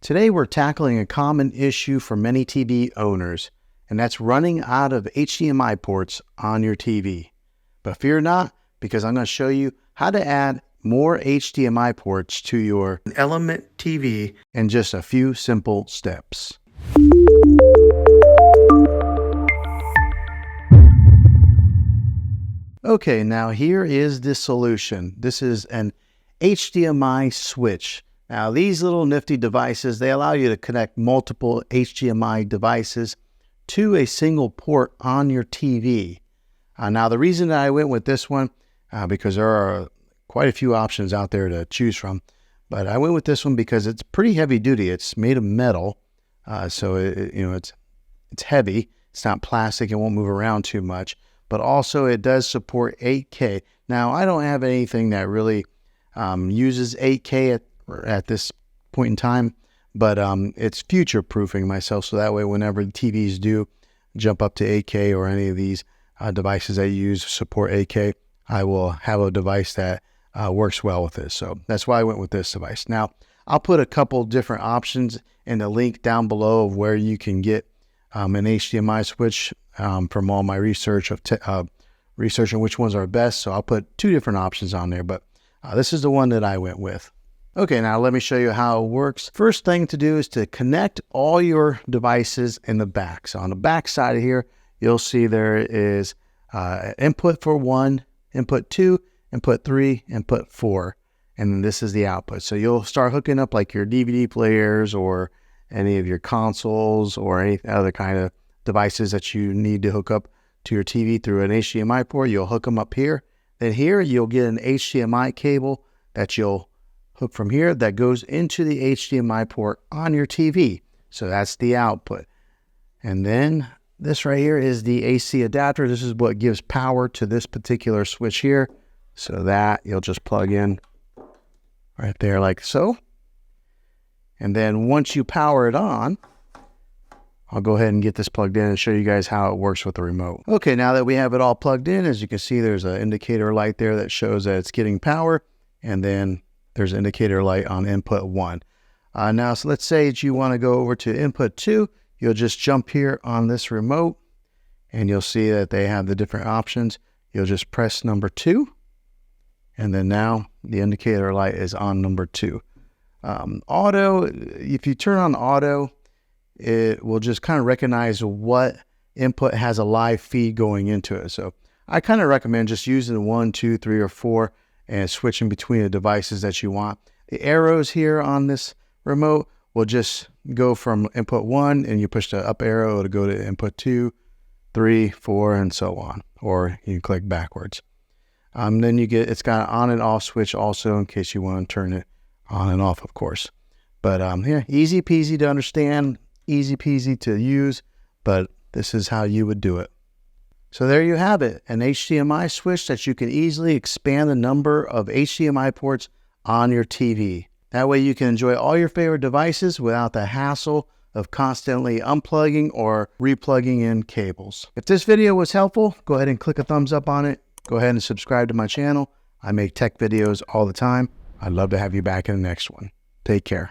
Today we're tackling a common issue for many TV owners, and that's running out of HDMI ports on your TV. But fear not, because I'm going to show you how to add more HDMI ports to your Element TV in just a few simple steps. Okay, now here is the solution. This is an HDMI switch. Now these little nifty devices, they allow you to connect multiple HDMI devices to a single port on your TV. Now the reason that I went with this one, because there are quite a few options out there to choose from, but I went with this one because it's pretty heavy duty. It's made of metal, so it's heavy. It's not plastic. It won't move around too much, but also it does support 8K. Now I don't have anything that really uses 8K at this point in time, but it's future proofing myself, so that way whenever the TVs do jump up to 8K or any of these devices that you use support 8K, I will have a device that works well with this. So that's why I went with this device. Now I'll put a couple different options in the link down below of where you can get an HDMI switch from all my research of researching which ones are best. So I'll put two different options on there, but this is the one that I went with. Okay, now let me show you how it works. First thing to do is to connect all your devices in the back. So on the back side of here, you'll see there is input for 1, input 2, input 3, input 4, and then this is the output. So you'll start hooking up like your DVD players or any of your consoles or any other kind of devices that you need to hook up to your TV through an HDMI port. You'll hook them up here. Then here you'll get an HDMI cable that you'll hook from here that goes into the HDMI port on your TV. So that's the output. And then this right here is the AC adapter. This is what gives power to this particular switch here. So that you'll just plug in right there like so. And then once you power it on, I'll go ahead and get this plugged in and show you guys how it works with the remote. Okay, now that we have it all plugged in, as you can see, there's an indicator light there that shows that it's getting power. And then there's an indicator light on input 1. Now, so let's say that you want to go over to input 2. You'll just jump here on this remote and you'll see that they have the different options. You'll just press number 2. And then now the indicator light is on number 2. Auto, if you turn on auto, it will just kind of recognize what input has a live feed going into it. So I kind of recommend just using 1, 2, 3, or 4 and switching between the devices that you want. The arrows here on this remote will just go from input 1 and you push the up arrow to go to input 2, 3, 4, and so on. Or you can click backwards. Then you get, it's got an on and off switch also in case you want to turn it on and off, of course. But yeah, easy peasy to understand, easy peasy to use, but this is how you would do it. So there you have it, an HDMI switch that you can easily expand the number of HDMI ports on your TV. That way you can enjoy all your favorite devices without the hassle of constantly unplugging or replugging in cables. If this video was helpful, go ahead and click a thumbs up on it. Go ahead and subscribe to my channel. I make tech videos all the time. I'd love to have you back in the next one. Take care.